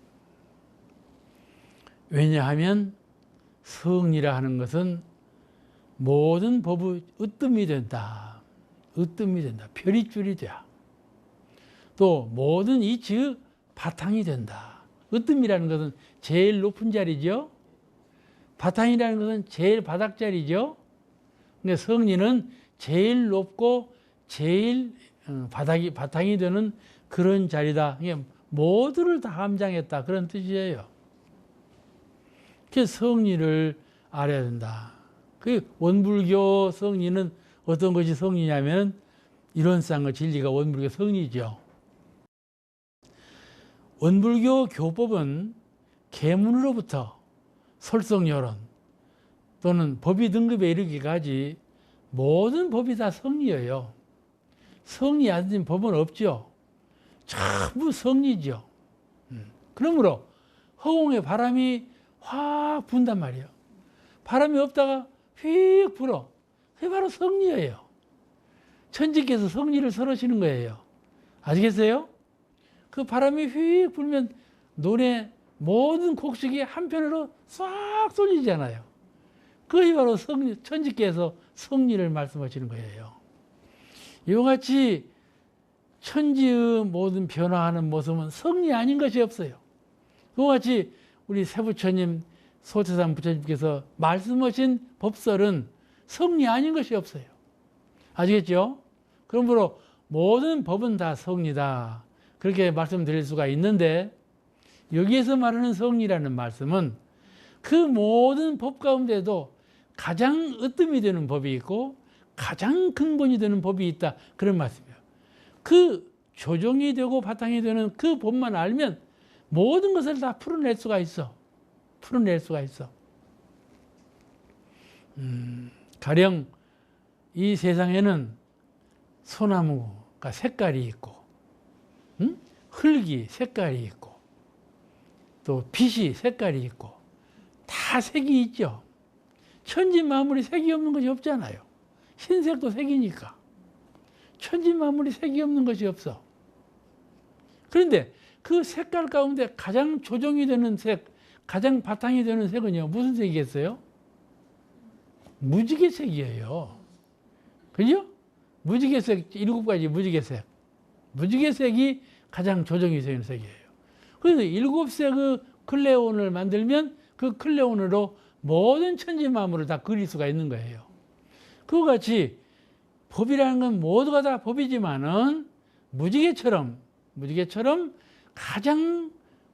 왜냐하면 성리라 하는 것은 모든 법의 으뜸이 된다. 으뜸이 된다. 별이줄이 돼. 또 모든 이치의 바탕이 된다. 으뜸이라는 것은 제일 높은 자리죠. 바탕이라는 것은 제일 바닥자리죠. 그러니까 성리는 제일 높고 제일 바탕이 되는 그런 자리다. 모두를 다 함장했다. 그런 뜻이에요. 그래서 성리를 알아야 된다. 그 원불교 성리는 어떤 것이 성리냐면 이론상의 진리가 원불교 성리죠. 원불교 교법은 계문으로부터 설성여론 또는 법의 등급에 이르기까지 모든 법이 다 성리예요. 성리 아닌 법은 없죠. 전부 성리죠. 그러므로 허공에 바람이 확 분단 말이에요. 바람이 없다가 휙 불어. 그게 바로 성리예요. 천지께서 성리를 설하시는 거예요. 아시겠어요? 그 바람이 휙 불면 논의 모든 곡식이 한편으로 싹 쏠리잖아요. 그것이 바로 천지께서 성리를 말씀하시는 거예요. 이와 같이 천지의 모든 변화하는 모습은 성리 아닌 것이 없어요. 그와 같이 우리 세부처님, 소태산 부처님께서 말씀하신 법설은 성리 아닌 것이 없어요. 아시겠죠? 그러므로 모든 법은 다 성리다. 그렇게 말씀드릴 수가 있는데 여기에서 말하는 성리라는 말씀은 그 모든 법 가운데도 가장 으뜸이 되는 법이 있고 가장 근본이 되는 법이 있다. 그런 말씀이에요. 그 조정이 되고 바탕이 되는 그 법만 알면 모든 것을 다 풀어낼 수가 있어. 풀어낼 수가 있어. 가령 이 세상에는 소나무가 색깔이 있고 흙이 색깔이 있고 또 빛이 색깔이 있고 다 색이 있죠. 천지 만물이 색이 없는 것이 없잖아요. 흰색도 색이니까. 천지 만물이 색이 없는 것이 없어. 그런데 그 색깔 가운데 가장 조정이 되는 색, 가장 바탕이 되는 색은요. 무슨 색이겠어요? 무지개색이에요. 그죠? 무지개색, 7가지 무지개색. 무지개색이 가장 조정이 되는 색이에요. 그래서 7색의 클레온을 만들면 그 클레온으로 모든 천지만물을 다 그릴 수가 있는 거예요. 그와 같이 법이라는 건 모두가 다 법이지만은 무지개처럼 가장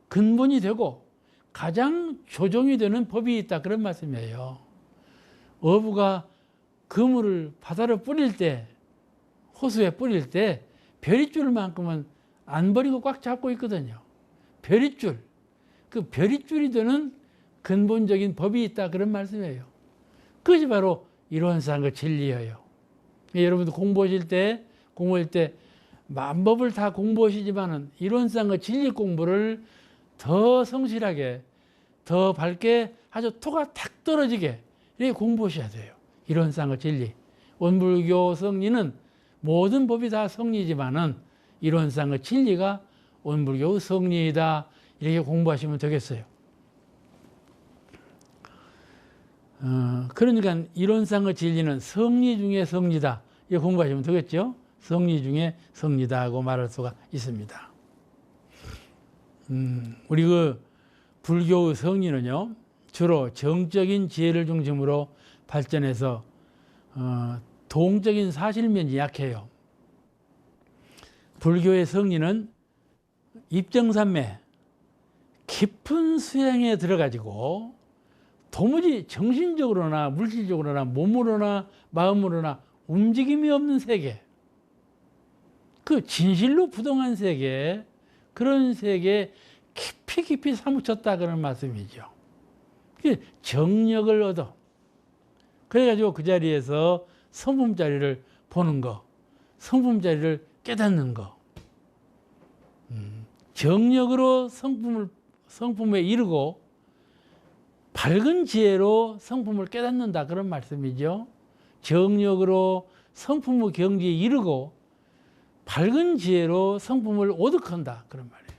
근본이 되고 가장 조정이 되는 법이 있다, 그런 말씀이에요. 어부가 그물을 바다로 뿌릴 때, 호수에 뿌릴 때 별이줄만큼은 안 버리고 꽉 잡고 있거든요. 별이줄. 그 별이줄이 되는 근본적인 법이 있다, 그런 말씀이에요. 그것이 바로 이론상의 진리예요. 여러분도 공부할 때 만법을 다 공부하시지만은 이론상의 진리 공부를 더 성실하게, 더 밝게, 아주 토가 탁 떨어지게 이렇게 공부하셔야 돼요. 이론상의 진리. 원불교 성리는 모든 법이 다 성리지만은 이론상의 진리가 원불교의 성리이다, 이렇게 공부하시면 되겠어요. 그러니까 이론상의 진리는 성리 중에 성리다, 이렇게 공부하시면 되겠죠. 성리 중에 성리다고 말할 수가 있습니다. 우리 그 불교의 성리는요, 주로 정적인 지혜를 중심으로 발전해서 동적인 사실면이 약해요. 불교의 성리는 입정산매, 깊은 수행에 들어가지고 도무지 정신적으로나 물질적으로나 몸으로나 마음으로나 움직임이 없는 세계, 그 진실로 부동한 세계, 그런 세계에 깊이 사무쳤다, 그런 말씀이죠. 정력을 얻어. 그래가지고 그 자리에서 성품자리를 보는 거, 성품자리를 깨닫는 거. 정력으로 성품에 이르고 밝은 지혜로 성품을 깨닫는다, 그런 말씀이죠. 정력으로 성품의 경지에 이르고 밝은 지혜로 성품을 오득한다, 그런 말이에요.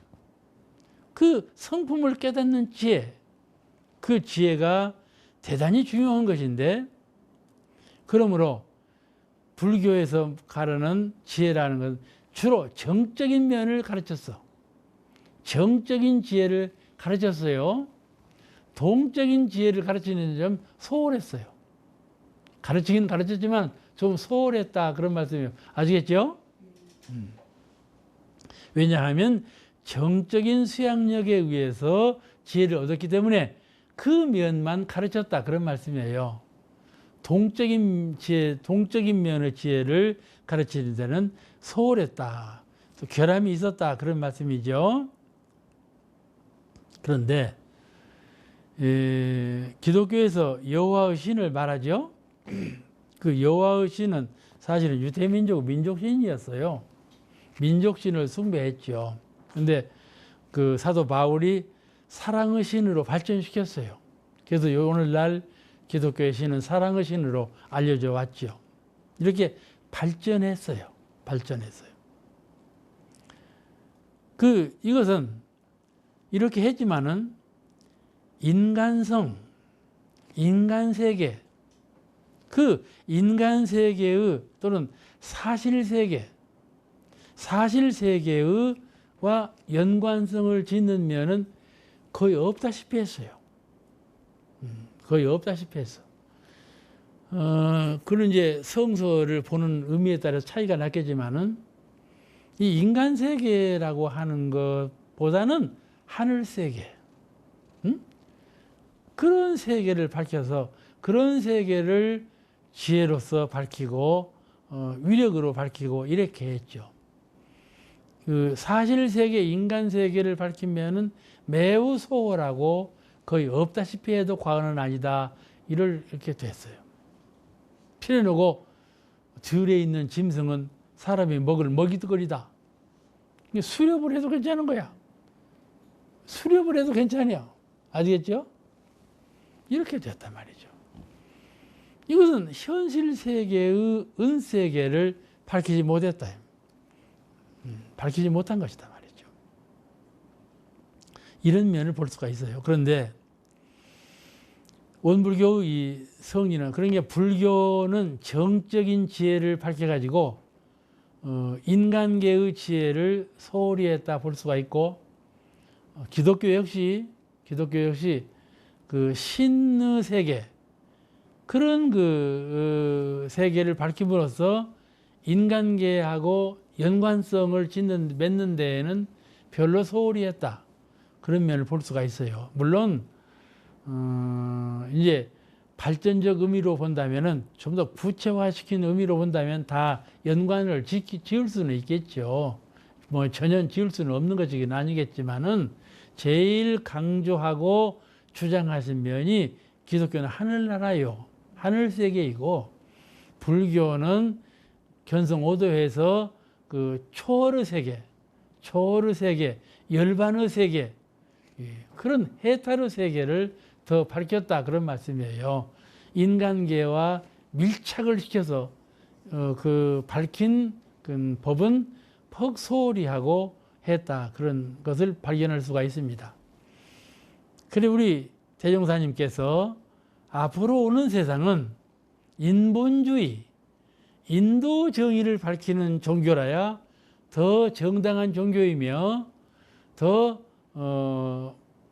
그 성품을 깨닫는 지혜, 그 지혜가 대단히 중요한 것인데, 그러므로 불교에서 가르는 지혜라는 건 주로 정적인 면을 가르쳤어. 정적인 지혜를 가르쳤어요. 동적인 지혜를 가르치는 점 소홀했어요. 가르치긴 가르쳤지만 좀 소홀했다, 그런 말씀이에요. 아시겠죠? 왜냐하면 정적인 수양력에 의해서 지혜를 얻었기 때문에 그 면만 가르쳤다, 그런 말씀이에요. 동적인 지혜, 동적인 면의 지혜를 가르치는 데는 소홀했다, 또 결함이 있었다, 그런 말씀이죠. 그런데 기독교에서 여호와의 신을 말하죠. 그 여호와의 신은 사실은 유대민족 민족신이었어요. 민족신을 숭배했죠. 근데 그 사도 바울이 사랑의 신으로 발전시켰어요. 그래서 오늘날 기독교의 신은 사랑의 신으로 알려져 왔죠. 이렇게 발전했어요. 이것은 이렇게 했지만은 인간성, 인간세계, 그 인간세계의 또는 사실세계와 연관성을 짓는 면은 거의 없다시피 했어요. 거의 없다시피 했어. 그런 이제 성서를 보는 의미에 따라서 차이가 났겠지만은 이 인간세계라고 하는 것보다는 하늘세계, 그런 세계를 밝혀서 그런 세계를 지혜로서 밝히고 위력으로 밝히고 이렇게 했죠. 그 사실세계, 인간세계를 밝히면은 매우 소홀하고 거의 없다시피 해도 과언은 아니다, 이렇게 됐어요. 피려놓고 들에 있는 짐승은 사람이 먹을 먹이거리다. 수렵을 해도 괜찮은 거야. 수렵을 해도 괜찮아요. 아시겠죠? 이렇게 됐단 말이죠. 이것은 현실 세계의 은세계를 밝히지 못했다. 밝히지 못한 것이다 말이죠. 이런 면을 볼 수가 있어요. 그런데 원불교의 이 성리는 그런 게 불교는 정적인 지혜를 밝혀가지고 인간계의 지혜를 소홀히 했다 볼 수가 있고 기독교 역시 그 신의 세계 그런 그 세계를 밝힘으로써 인간계하고 연관성을 맺는 데에는 별로 소홀히 했다. 그런 면을 볼 수가 있어요. 물론 이제 발전적 의미로 본다면은 좀 더 구체화시킨 의미로 본다면 다 연관을 지을 수는 있겠죠. 뭐 전혀 지을 수는 없는 것이긴 아니겠지만은 제일 강조하고 주장하신 면이 기독교는 하늘나라요. 하늘세계이고 불교는 견성 5도에서 그 초월의 세계, 열반의 세계, 그런 해탈의 세계를 더 밝혔다 그런 말씀이에요. 인간계와 밀착을 시켜서 그 밝힌 그 법은 퍽 소홀히 하고 했다 그런 것을 발견할 수가 있습니다. 그래 우리 대종사님께서 앞으로 오는 세상은 인본주의, 인도 정의를 밝히는 종교라야 더 정당한 종교이며 더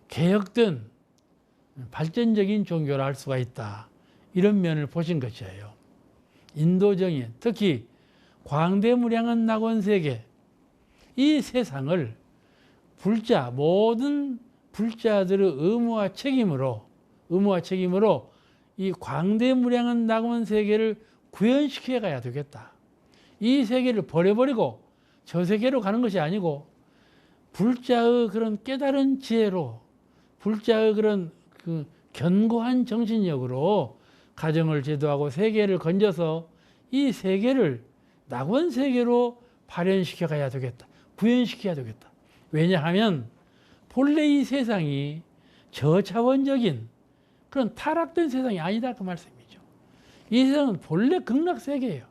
개혁된 발전적인 종교라 할 수가 있다. 이런 면을 보신 것이에요. 인도 정의, 특히 광대무량한 낙원세계, 이 세상을 모든 불자들의 의무와 책임으로 이 광대무량한 낙원세계를 구현시켜 가야 되겠다. 이 세계를 버려버리고 저 세계로 가는 것이 아니고 불자의 그런 깨달은 지혜로 불자의 그런 그 견고한 정신력으로 가정을 제도하고 세계를 건져서 이 세계를 낙원 세계로 발현시켜 가야 되겠다. 구현시켜야 되겠다. 왜냐하면 본래 이 세상이 저차원적인 그런 타락된 세상이 아니다 그 말씀이죠. 이 세상은 본래 극락세계예요.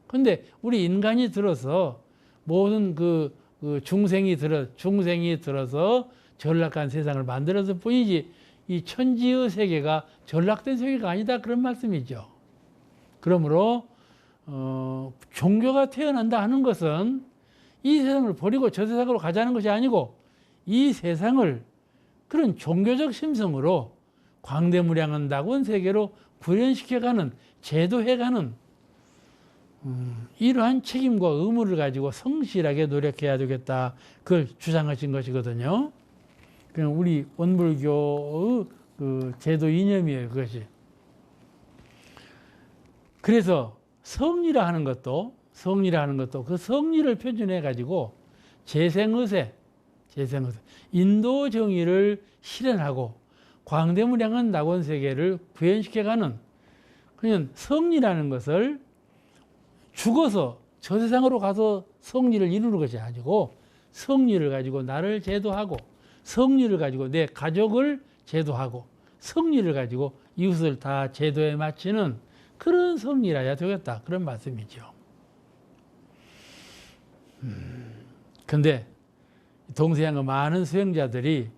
그런데 우리 인간이 들어서 모든 그 중생이 들어서 전락한 세상을 만들어서 뿐이지 이 천지의 세계가 전락된 세계가 아니다 그런 말씀이죠. 그러므로 종교가 태어난다 하는 것은 이 세상을 버리고 저 세상으로 가자는 것이 아니고 이 세상을 그런 종교적 심성으로 광대무량한 낙원 세계로 구현시켜가는 제도해가는 이러한 책임과 의무를 가지고 성실하게 노력해야 되겠다. 그걸 주장하신 것이거든요. 그냥 우리 원불교의 그 제도 이념이에요, 그것이. 그래서 성리라 하는 것도 그 성리를 표준해 가지고 재생의세, 인도 정의를 실현하고 광대무량한 낙원 세계를 구현시켜가는 그냥 성리라는 것을 죽어서 저 세상으로 가서 성리를 이루는 것이 아니고 성리를 가지고 나를 제도하고 성리를 가지고 내 가족을 제도하고 성리를 가지고 이웃을 다 제도에 맞추는 그런 성리라야 되겠다. 그런 말씀이죠. 근데 동서양의 많은 수행자들이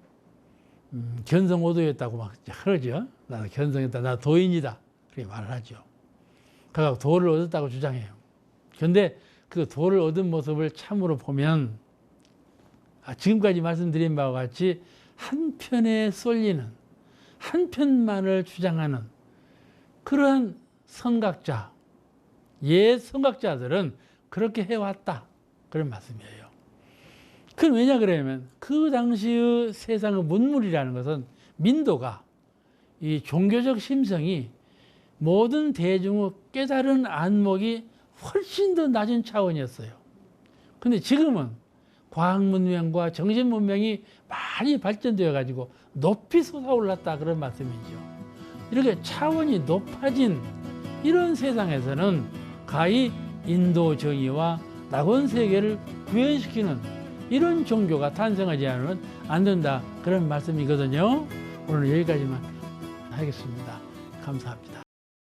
견성오도였다고 막 그러죠. 나는 견성했다. 나 도인이다. 그렇게 말을 하죠. 그가 도를 얻었다고 주장해요. 그런데 그 도를 얻은 모습을 참으로 보면 지금까지 말씀드린 바와 같이 한편에 쏠리는 한편만을 주장하는 그러한 선각자, 옛 선각자들은 그렇게 해왔다. 그런 말씀이에요. 그건 왜냐 그러면 그 당시의 세상의 문물이라는 것은 민도가 이 종교적 심성이 모든 대중의 깨달은 안목이 훨씬 더 낮은 차원이었어요. 근데 지금은 과학문명과 정신문명이 많이 발전되어 가지고 높이 솟아올랐다 그런 말씀이죠. 이렇게 차원이 높아진 이런 세상에서는 가히 인도 정의와 낙원 세계를 구현시키는 이런 종교가 탄생하지 않으면 안 된다 그런 말씀이거든요. 오늘 여기까지만 하겠습니다. 감사합니다.